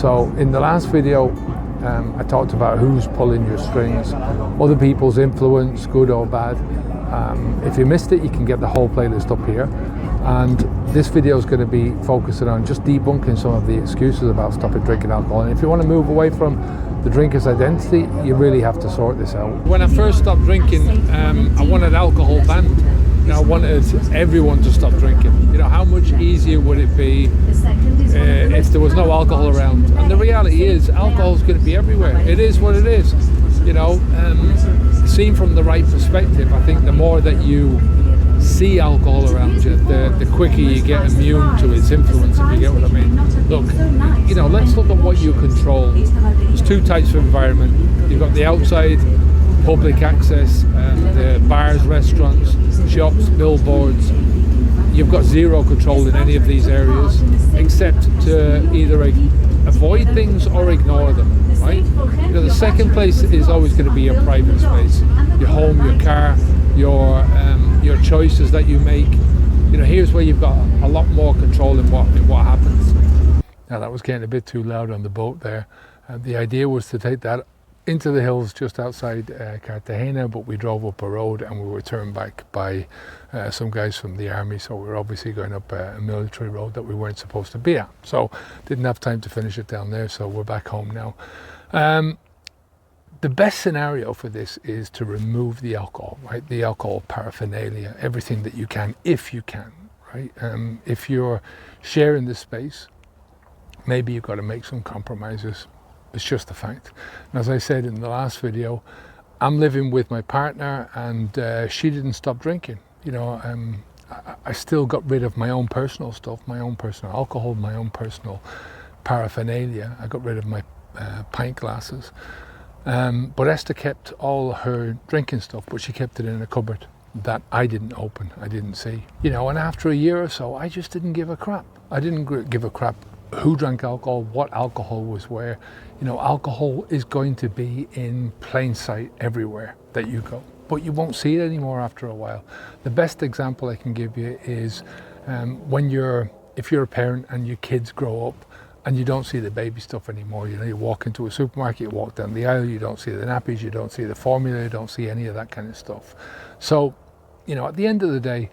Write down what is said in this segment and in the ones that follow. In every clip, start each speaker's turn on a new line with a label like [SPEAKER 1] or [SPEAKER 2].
[SPEAKER 1] So in the last video, I talked about who's pulling your strings, other people's influence, good or bad. If you missed it, you can get the whole playlist up here. And this video is going to be focusing on just debunking some of the excuses about stopping drinking alcohol. And if you want to move away from the drinker's identity, you really have to sort this out. When I first stopped drinking, I wanted alcohol banned. I wanted everyone to stop drinking. How much easier would it be if there was no alcohol around? And the reality is, alcohol is going to be everywhere. It is what it is. Seen from the right perspective, I think the more that you see alcohol around you, the quicker you get immune to its influence, if you get what I mean. Look, let's look at what you control. There's two types of environment. You've got the outside, public access, the bars, restaurants, shops, billboards. You've got zero control in any of these areas, except to either avoid things or ignore them, right? The second place is always going to be your private space, your home, your car, your choices that you make. Here's where you've got a lot more control in what happens. Now that was getting a bit too loud on the boat there. The idea was to take that into the hills just outside Cartagena, but we drove up a road and we were turned back by some guys from the army, so we were obviously going up a military road that we weren't supposed to be at, so didn't have time to finish it down there, so we're back home now. The best scenario for this is to remove the alcohol, right? The alcohol paraphernalia, everything that you can, if you can, right? If you're sharing the space, maybe you've got to make some compromises. It's just a fact. And as I said in the last video, I'm living with my partner and she didn't stop drinking. I still got rid of my own personal stuff, my own personal alcohol, my own personal paraphernalia. I got rid of my pint glasses. But Esther kept all her drinking stuff, but she kept it in a cupboard that I didn't open, I didn't see. And after a year or so, I just didn't give a crap. I didn't give a crap who drank alcohol, what alcohol was where. Alcohol is going to be in plain sight everywhere that you go, but you won't see it anymore after a while. The best example I can give you is if you're a parent and your kids grow up and you don't see the baby stuff anymore. You walk into a supermarket, you walk down the aisle, you don't see the nappies, you don't see the formula, you don't see any of that kind of stuff. So, at the end of the day,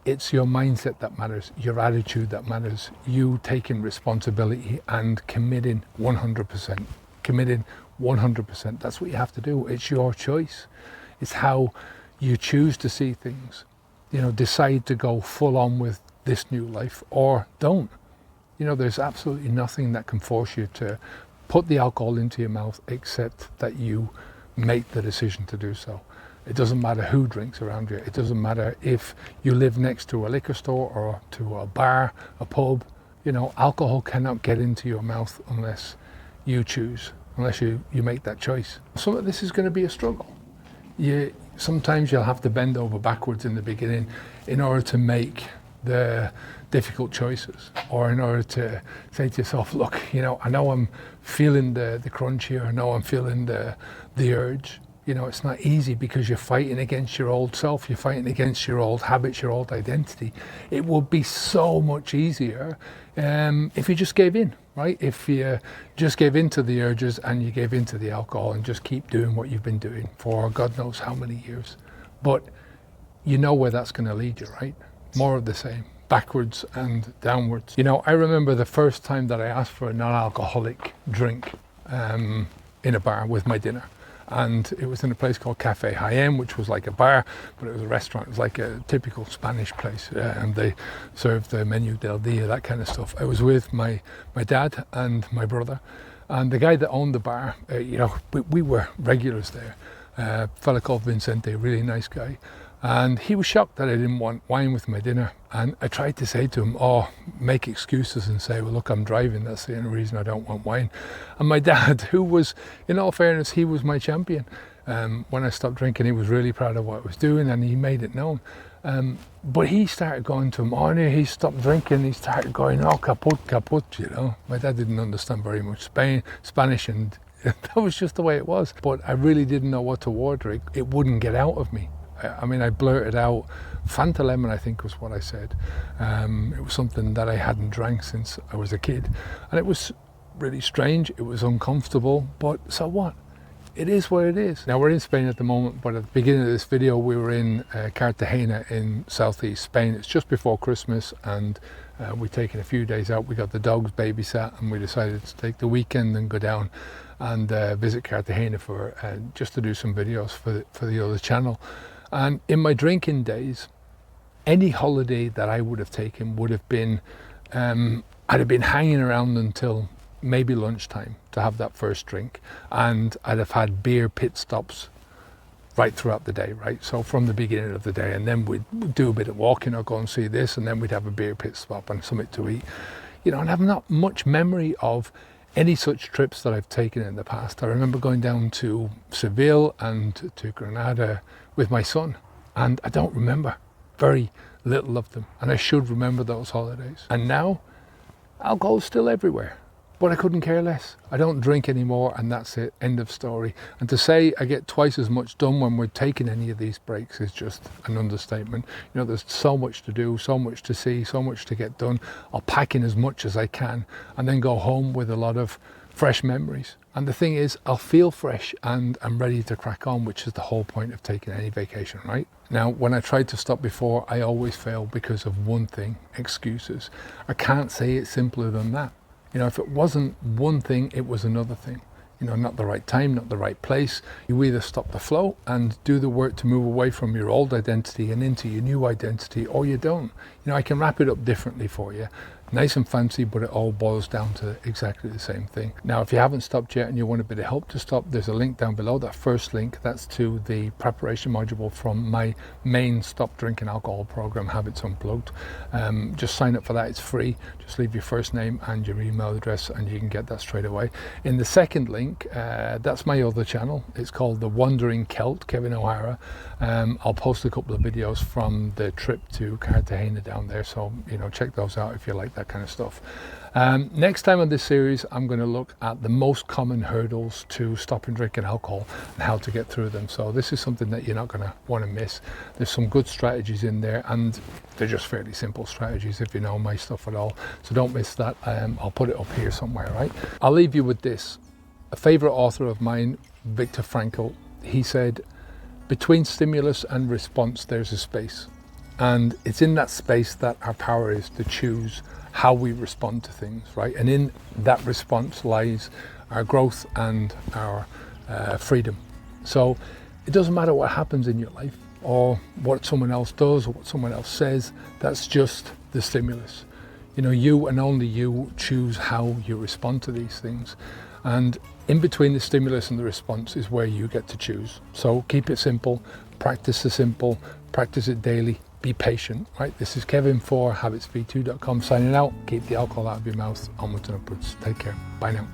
[SPEAKER 1] it's your mindset that matters, your attitude that matters, you taking responsibility and committing 100%. Committing 100%. That's what you have to do. It's your choice. It's how you choose to see things. Decide to go full on with this new life or don't. There's absolutely nothing that can force you to put the alcohol into your mouth except that you make the decision to do so. It doesn't matter who drinks around you. It doesn't matter if you live next to a liquor store or to a bar, a pub. Alcohol cannot get into your mouth unless you choose, unless you make that choice. Some of this is going to be a struggle. Sometimes you'll have to bend over backwards in the beginning in order to make the difficult choices, or in order to say to yourself, look, I know I'm feeling the crunch here, I know I'm feeling the urge. It's not easy because you're fighting against your old self, you're fighting against your old habits, your old identity. It would be so much easier if you just gave in, right? If you just gave in to the urges and you gave in to the alcohol and just keep doing what you've been doing for God knows how many years. But you know where that's going to lead you, right? More of the same, backwards and downwards. I remember the first time that I asked for a non-alcoholic drink in a bar with my dinner. And it was in a place called Cafe Jaén, which was like a bar, but it was a restaurant. It was like a typical Spanish place, and they served the menú del día, that kind of stuff. I was with my dad and my brother, and the guy that owned the bar. We were regulars there. A fella called Vicente, really nice guy. And he was shocked that I didn't want wine with my dinner. And I tried to say to him, make excuses and say, well, look, I'm driving. That's the only reason I don't want wine. And my dad, who was, in all fairness, he was my champion. When I stopped drinking, he was really proud of what I was doing and he made it known. But he started going to him, he stopped drinking. He started going, caput. My dad didn't understand very much Spanish, and that was just the way it was. But I really didn't know what to order. It wouldn't get out of me. I blurted out, Fanta lemon, I think was what I said. It was something that I hadn't drank since I was a kid. And it was really strange, it was uncomfortable, but so what? It is what it is. Now we're in Spain at the moment, but at the beginning of this video we were in Cartagena in southeast Spain. It's just before Christmas, and we've taken a few days out. We got the dogs babysat, and we decided to take the weekend and go down and visit Cartagena for just to do some videos for the other channel. And in my drinking days, any holiday that I would have taken would have been, I'd have been hanging around until maybe lunchtime to have that first drink, and I'd have had beer pit stops right throughout the day, right? So from the beginning of the day, and then we'd do a bit of walking or go and see this, and then we'd have a beer pit stop and something to eat, you know. And I've not much memory of any such trips that I've taken in the past. I remember going down to Seville and to Granada with my son, and I don't remember very little of them, and I should remember those holidays. And now alcohol's still everywhere, but I couldn't care less. I don't drink anymore, and that's it, end of story. And to say I get twice as much done when we're taking any of these breaks is just an understatement. You know, there's so much to do, so much to see, so much to get done. I'll pack in as much as I can and then go home with a lot of fresh memories. And the thing is, I'll feel fresh and I'm ready to crack on, which is the whole point of taking any vacation, right? Now, when I tried to stop before, I always fail because of one thing: excuses. I can't say it simpler than that. You know, if it wasn't one thing, it was another thing. You know, not the right time, not the right place. You either stop the flow and do the work to move away from your old identity and into your new identity, or you don't. You know, I can wrap it up differently for you. Nice and fancy, but it all boils down to exactly the same thing. Now, if you haven't stopped yet and you want a bit of help to stop, there's a link down below. That first link, that's to the preparation module from my main stop drinking alcohol program, Habits Unplugged. Just sign up for that, it's free. Just leave your first name and your email address and you can get that straight away. In the second link, that's my other channel. It's called The Wandering Celt, Kevin O'Hara. I'll post a couple of videos from the trip to Cartagena down there, so you know, check those out if you like that kind of stuff. Next time on this series, I'm going to look at the most common hurdles to stopping drinking alcohol and how to get through them. So this is something that you're not going to want to miss. There's some good strategies in there, and they're just fairly simple strategies if you know my stuff at all. So don't miss that. I'll put it up here somewhere, right? I'll leave you with this. A favorite author of mine, Viktor Frankl, he said, between stimulus and response, there's a space. And it's in that space that our power is to choose how we respond to things, right? And in that response lies our growth and our freedom. So it doesn't matter what happens in your life or what someone else does or what someone else says. That's just the stimulus. You know, you and only you choose how you respond to these things. And in between the stimulus and the response is where you get to choose. So keep it simple, practice the simple, practice it daily, be patient, right? This is Kevin for habitsv2.com signing out. Keep the alcohol out of your mouth, onwards and upwards. Take care. Bye now.